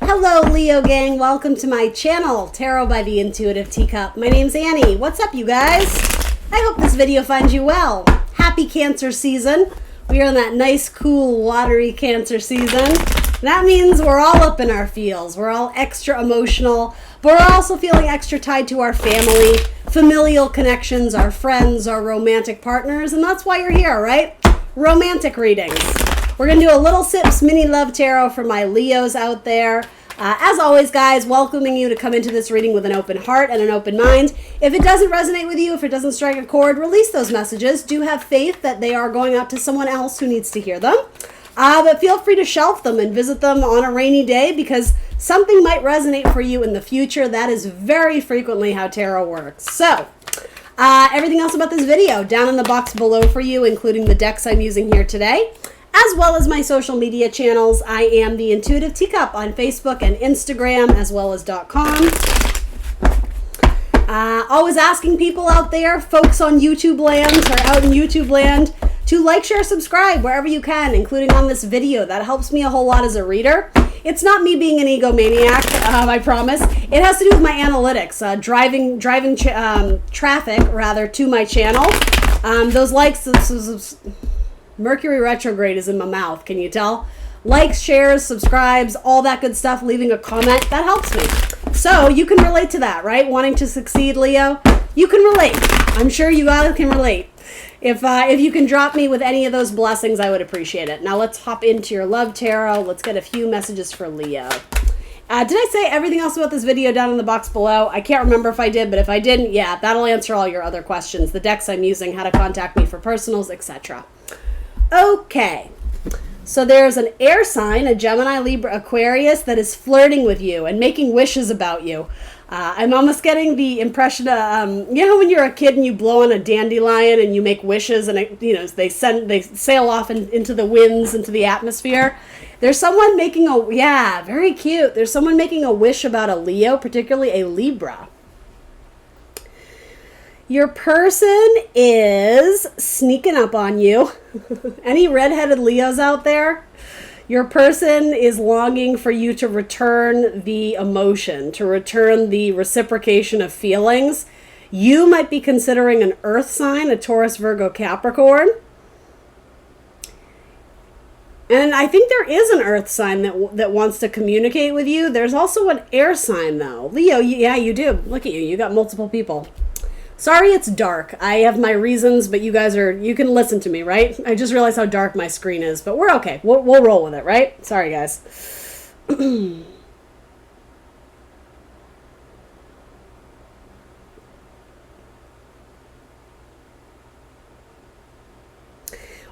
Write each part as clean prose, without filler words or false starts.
Hello Leo gang, welcome to my channel, Tarot by the Intuitive Teacup. My name's Annie. What's up you guys? I hope this video finds you well. Happy Cancer season. We are in that nice, cool, watery Cancer season. That means we're all up in our feels. We're all extra emotional, but we're also feeling extra tied to our family, familial connections, our friends, our romantic partners, and that's why you're here, right? Romantic readings. We're going to do a Lil Sips mini love tarot for my Leos out there. As always, guys, welcoming you to come into this reading with an open heart and an open mind. If it doesn't resonate with you, if it doesn't strike a chord, release those messages. Do have faith that they are going out to someone else who needs to hear them. But feel free to shelf them and visit them on a rainy day because something might resonate for you in the future. That is very frequently how tarot works. So, everything else about this video down in the box below for you, including the decks I'm using here today, as well as my social media channels. I am the Intuitive Teacup on Facebook and Instagram, as well as .com. Always asking people out there, folks on YouTube land or out in YouTube land, to like, share, subscribe wherever you can, including on this video. That helps me a whole lot as a reader. It's not me being an egomaniac, I promise. It has to do with my analytics, driving traffic, rather, to my channel. Those likes... Mercury retrograde is in my mouth, can you tell? Likes, shares, subscribes, all that good stuff, leaving a comment, that helps me. So you can relate to that, right? Wanting to succeed, Leo? You can relate. I'm sure you guys can relate. If you can drop me with any of those blessings, I would appreciate it. Now let's hop into your love tarot. Let's get a few messages for Leo. Did I say everything else about this video down in the box below? I can't remember if I did, but if I didn't, yeah, that'll answer all your other questions. The decks I'm using, how to contact me for personals, etc. Okay, so there's an air sign, a Gemini, Libra, Aquarius, that is flirting with you and making wishes about you. I'm almost getting the impression of, you know when you're a kid and you blow on a dandelion and you make wishes and it, they sail off into the winds, into the atmosphere. There's someone making yeah, very cute. There's someone making a wish about a Leo, particularly a Libra. Your person is sneaking up on you. Any redheaded Leos out there? Your person is longing for you to return the emotion, to return the reciprocation of feelings. You might be considering an earth sign, a Taurus, Virgo, Capricorn. And I think there is an earth sign that wants to communicate with you. There's also an air sign, though. Leo, yeah, you do. Look at you. You got multiple people. Sorry it's dark. I have my reasons, but you can listen to me, right? I just realized how dark my screen is, but we're okay. We'll roll with it, right? Sorry, guys.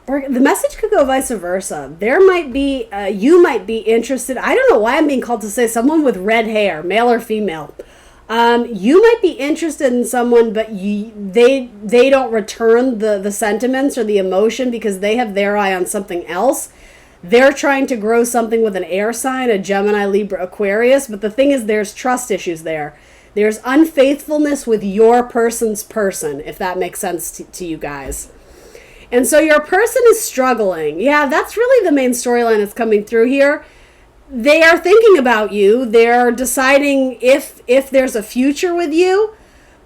Or the message could go vice versa. There might be, you might be interested. I don't know why I'm being called to say someone with red hair, male or female. You might be interested in someone, but they don't return the sentiments or the emotion because they have their eye on something else. They're trying to grow something with an air sign, a Gemini, Libra, Aquarius, but the thing is there's trust issues there. There's unfaithfulness with your person's person, if that makes sense to you guys. And so your person is struggling. Yeah, that's really the main storyline that's coming through here. They are thinking about you. They're deciding if there's a future with you,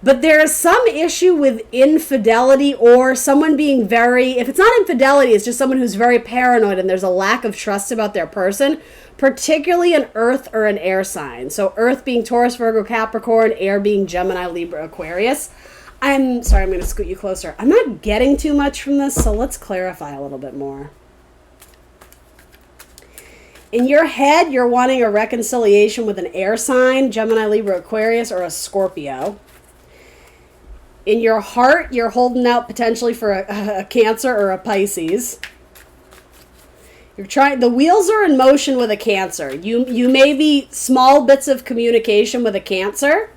but there is some issue with infidelity or someone being if it's not infidelity, it's just someone who's very paranoid and there's a lack of trust about their person, particularly an earth or an air sign. So earth being Taurus, Virgo, Capricorn, air being Gemini, Libra, Aquarius. I'm sorry, I'm going to scoot you closer. I'm not getting too much from this, so let's clarify a little bit more. In your head, you're wanting a reconciliation with an air sign, Gemini, Libra, Aquarius, or a Scorpio. In your heart, you're holding out potentially for a Cancer or a Pisces. The wheels are in motion with a Cancer. You may be small bits of communication with a Cancer.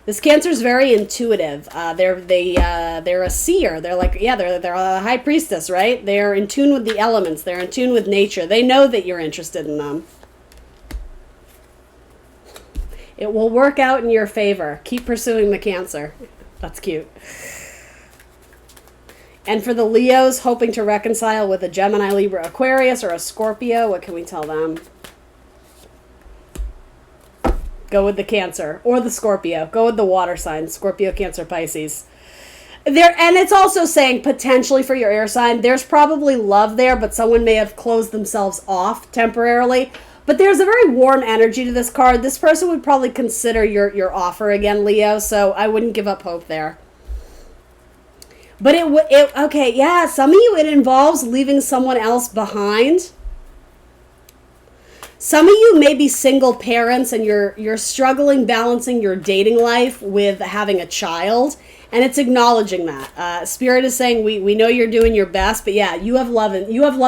This Cancer is very intuitive. They're a seer. They're like, yeah, they're a high priestess, right? They're in tune with the elements. They're in tune with nature. They know that you're interested in them. It will work out in your favor. Keep pursuing the Cancer. That's cute. And for the Leos, hoping to reconcile with a Gemini, Libra, Aquarius, or a Scorpio, what can we tell them? Go with the Cancer or the Scorpio. Go with the water signs, Scorpio, Cancer, Pisces. There, and it's also saying potentially for your air sign, there's probably love there, but someone may have closed themselves off temporarily. But there's a very warm energy to this card. This person would probably consider your offer again, Leo, so I wouldn't give up hope there. But okay, yeah, some of you, it involves leaving someone else behind. Some of you may be single parents and you're struggling balancing your dating life with having a child, and it's acknowledging that. Spirit is saying we know you're doing your best, but yeah, you have love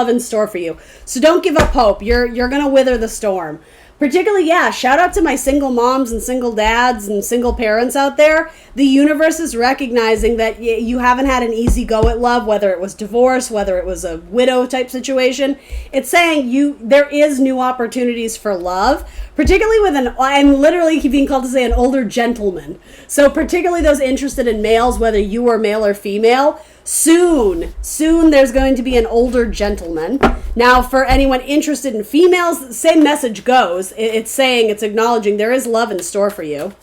in store for you. So don't give up hope. You're gonna weather the storm. Particularly, yeah, shout out to my single moms and single dads and single parents out there. The universe is recognizing that you haven't had an easy go at love, whether it was divorce, whether it was a widow type situation. It's saying there is new opportunities for love, particularly with I'm literally being called to say an older gentleman. So particularly those interested in males, whether you are male or female, soon there's going to be an older gentleman. Now, for anyone interested in females, the same message goes. It's acknowledging there is love in store for you.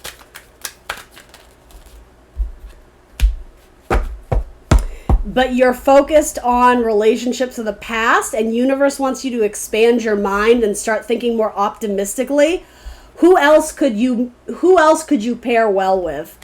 But you're focused on relationships of the past, and universe wants you to expand your mind and start thinking more optimistically. Who else could you pair well with?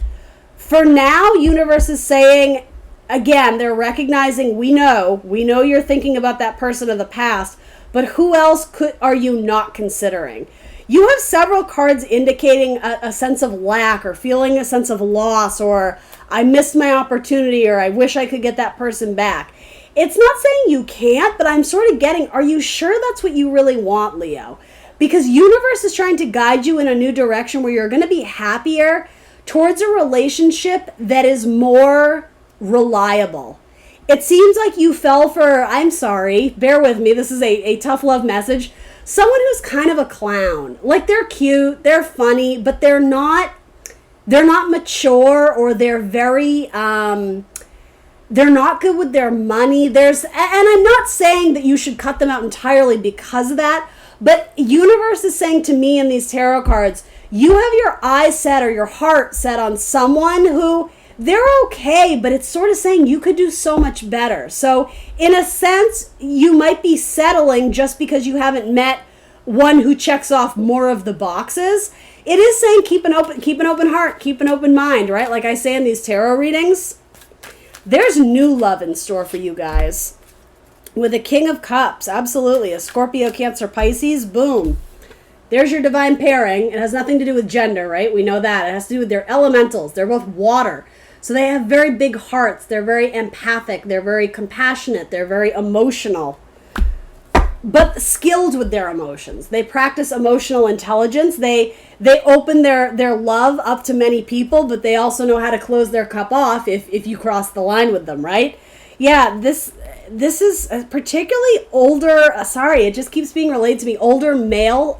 For now, universe is saying, again, they're recognizing we know you're thinking about that person of the past, but who else are you not considering? You have several cards indicating a sense of lack or feeling a sense of loss, or I missed my opportunity, or I wish I could get that person back. It's not saying you can't, but I'm sort of getting, are you sure that's what you really want, Leo? Because universe is trying to guide you in a new direction where you're going to be happier towards a relationship that is more reliable. It seems like you fell for, I'm sorry, bear with me, this is a tough love message, someone who's kind of a clown. Like, they're cute, they're funny, but they're not mature, or they're very they're not good with their money. And I'm not saying that you should cut them out entirely because of that, but universe is saying to me in these tarot cards, you have your eyes set or your heart set on someone who they're okay, but it's sort of saying you could do so much better. So in a sense, you might be settling just because you haven't met one who checks off more of the boxes. It is saying keep an open heart, keep an open mind, right? Like I say in these tarot readings, there's new love in store for you guys. With a King of Cups, absolutely. A Scorpio, Cancer, Pisces, boom. There's your divine pairing. It has nothing to do with gender, right? We know that. It has to do with their elementals. They're both water. So they have very big hearts. They're very empathic. They're very compassionate. They're very emotional. But skilled with their emotions. They practice emotional intelligence. They open their love up to many people, but they also know how to close their cup off if you cross the line with them, right? Yeah, this is a particularly older, it just keeps being relayed to me, older male,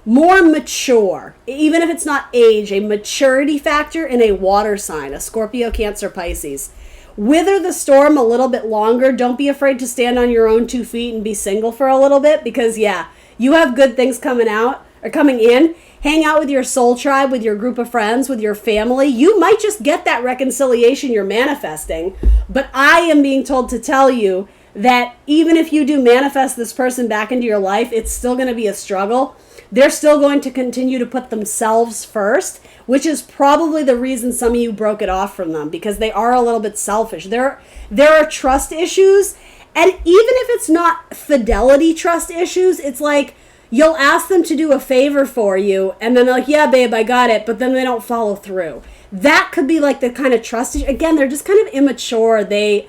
more mature, even if it's not age, a maturity factor in a water sign, a Scorpio, Cancer, Pisces. Wither the storm a little bit longer. Don't be afraid to stand on your own 2 feet and be single for a little bit, because yeah, you have good things coming in. Hang out with your soul tribe, with your group of friends, with your family. You might just get that reconciliation you're manifesting, but I am being told to tell you that even if you do manifest this person back into your life, it's still going to be a struggle. They're still going to continue to put themselves first, which is probably the reason some of you broke it off from them, because they are a little bit selfish. There are trust issues, and even if it's not fidelity trust issues, it's like you'll ask them to do a favor for you, and then they're like, yeah, babe, I got it, but then they don't follow through. That could be like the kind of trust issue. Again, they're just kind of immature. They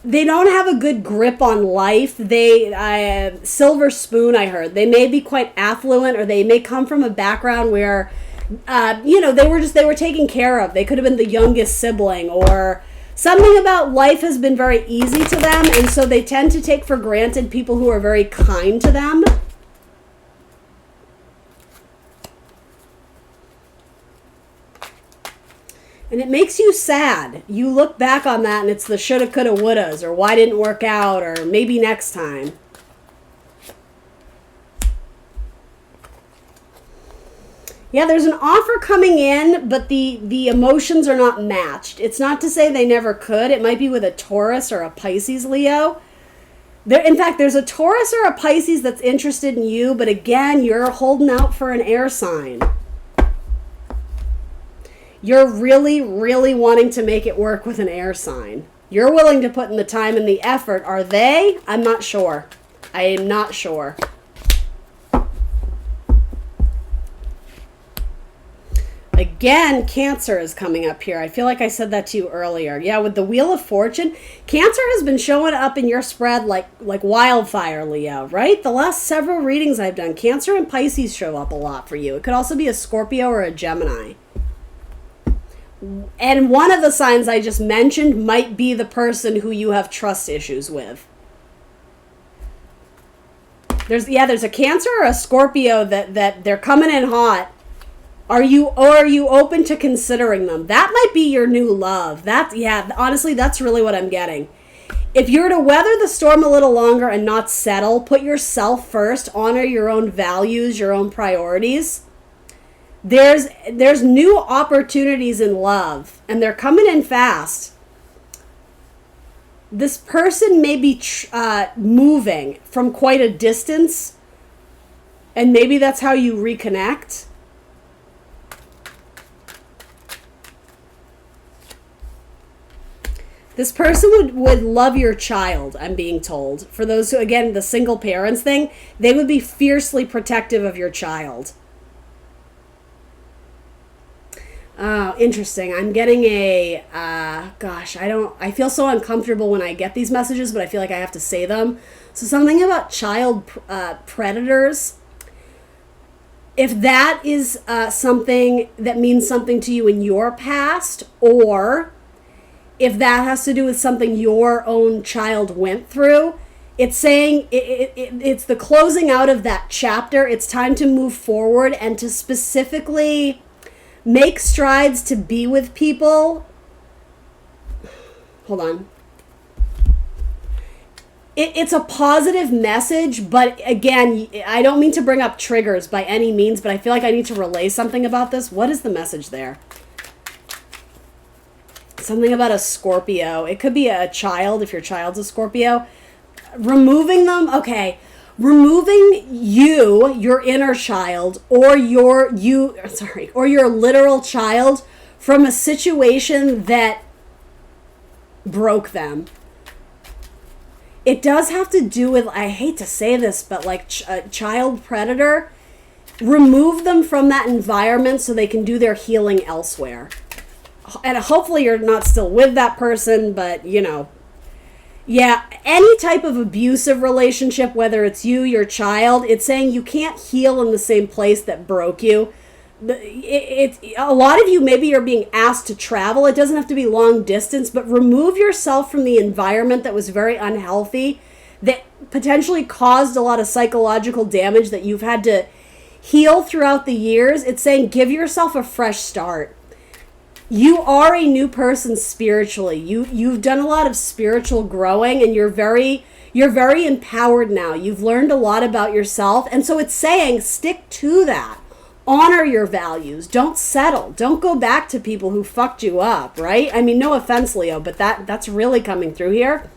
don't have a good grip on life. Silver spoon, I heard. They may be quite affluent, or they may come from a background where, they were taken care of. They could have been the youngest sibling, or something about life has been very easy to them, and so they tend to take for granted people who are very kind to them. And it makes you sad. You look back on that and it's the shoulda, coulda, wouldas, or why didn't work out, or maybe next time. Yeah, there's an offer coming in, but the emotions are not matched. It's not to say they never could. It might be with a Taurus or a Pisces, Leo. In fact, there's a Taurus or a Pisces that's interested in you, but again, you're holding out for an air sign. You're really, really wanting to make it work with an air sign. You're willing to put in the time and the effort. Are they? I'm not sure. I am not sure. Again, Cancer is coming up here. I feel like I said that to you earlier. Yeah, with the Wheel of Fortune, Cancer has been showing up in your spread like wildfire, Leo, right? The last several readings I've done, Cancer and Pisces show up a lot for you. It could also be a Scorpio or a Gemini. And one of the signs I just mentioned might be the person who you have trust issues with. There's a Cancer or a Scorpio that they're coming in hot. Are you open to considering them? That might be your new love. Honestly, that's really what I'm getting. If you're to weather the storm a little longer and not settle, put yourself first, honor your own values, your own priorities. There's new opportunities in love, and they're coming in fast. This person may be moving from quite a distance, and maybe that's how you reconnect. This person would love your child, I'm being told. For those who, again, the single parents thing, they would be fiercely protective of your child. Oh, interesting. I'm getting I feel so uncomfortable when I get these messages, but I feel like I have to say them. So something about child predators. If that is something that means something to you in your past, or if that has to do with something your own child went through, it's saying it's the closing out of that chapter. It's time to move forward and to specifically make strides to be with people. Hold on. It's a positive message, but again, I don't mean to bring up triggers by any means, but I feel like I need to relay something about this. What is the message there? Something about a Scorpio. It could be a child if your child's a Scorpio. Removing them, okay. Removing your inner child, or your literal child from a situation that broke them. It does have to do with, I hate to say this, but like a child predator. Remove them from that environment so they can do their healing elsewhere. And hopefully you're not still with that person, but any type of abusive relationship, whether it's you, your child, it's saying you can't heal in the same place that broke you. A lot of you maybe are being asked to travel. It doesn't have to be long distance, but remove yourself from the environment that was very unhealthy, that potentially caused a lot of psychological damage that you've had to heal throughout the years. It's saying give yourself a fresh start. You are a new person spiritually. You've done a lot of spiritual growing, and you're very empowered now. You've learned a lot about yourself, and so it's saying stick to that. Honor your values. Don't settle. Don't go back to people who fucked you up, right? I mean, no offense, Leo, but that's really coming through here.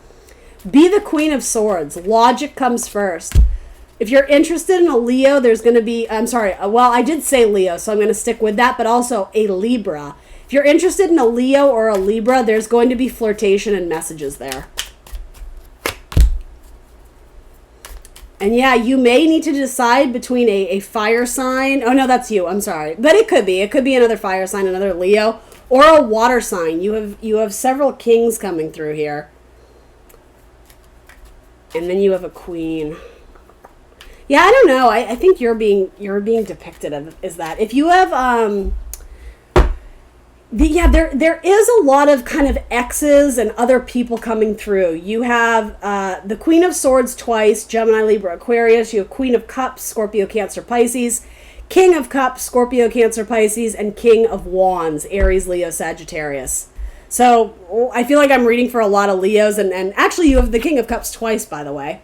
Be the Queen of Swords. Logic comes first. If you're interested in a Leo, there's going to be, I did say Leo, so I'm going to stick with that, but also a Libra. If you're interested in a Leo or a Libra, there's going to be flirtation and messages there. And yeah, you may need to decide between a fire sign. Oh no, that's you. I'm sorry. But it could be. It could be another fire sign, another Leo, or a water sign. You have several kings coming through here. And then you have a queen. Yeah, I don't know. I think you're being depicted as that. If you have there is a lot of kind of exes and other people coming through. You have the Queen of Swords twice, Gemini, Libra, Aquarius. You have Queen of Cups, Scorpio, Cancer, Pisces. King of Cups, Scorpio, Cancer, Pisces, and King of Wands, Aries, Leo, Sagittarius. So I feel like I'm reading for a lot of Leos, and actually you have the King of Cups twice, by the way.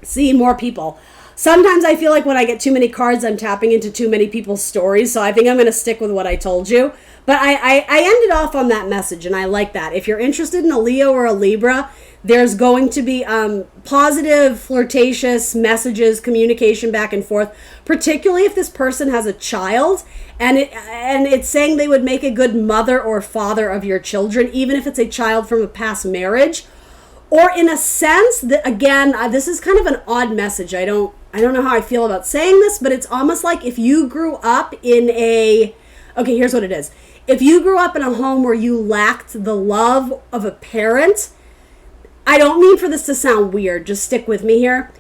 See, more people. Sometimes I feel like when I get too many cards, I'm tapping into too many people's stories, so I think I'm going to stick with what I told you. But I ended off on that message, and I like that. If you're interested in a Leo or a Libra, there's going to be positive, flirtatious messages, communication back and forth, particularly if this person has a child, and it's saying they would make a good mother or father of your children, even if it's a child from a past marriage. Or in a sense, that again, this is kind of an odd message. I don't know how I feel about saying this, but it's almost like if you grew up in okay, here's what it is. If you grew up in a home where you lacked the love of a parent, I don't mean for this to sound weird, just stick with me here.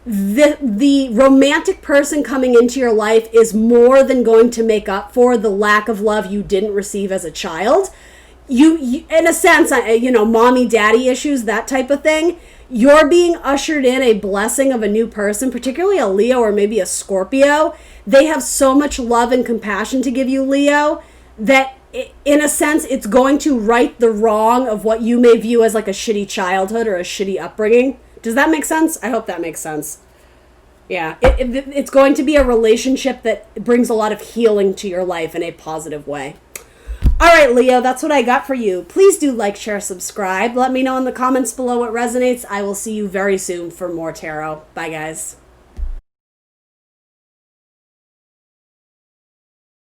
The romantic person coming into your life is more than going to make up for the lack of love you didn't receive as a child. You in a sense, mommy, daddy issues, that type of thing. You're being ushered in a blessing of a new person, particularly a Leo or maybe a Scorpio. They have so much love and compassion to give you, Leo, that in a sense, it's going to right the wrong of what you may view as like a shitty childhood or a shitty upbringing. Does that make sense? I hope that makes sense. Yeah, it's going to be a relationship that brings a lot of healing to your life in a positive way. All right, Leo, that's what I got for you. Please do like, share, subscribe. Let me know in the comments below what resonates. I will see you very soon for more tarot. Bye, guys.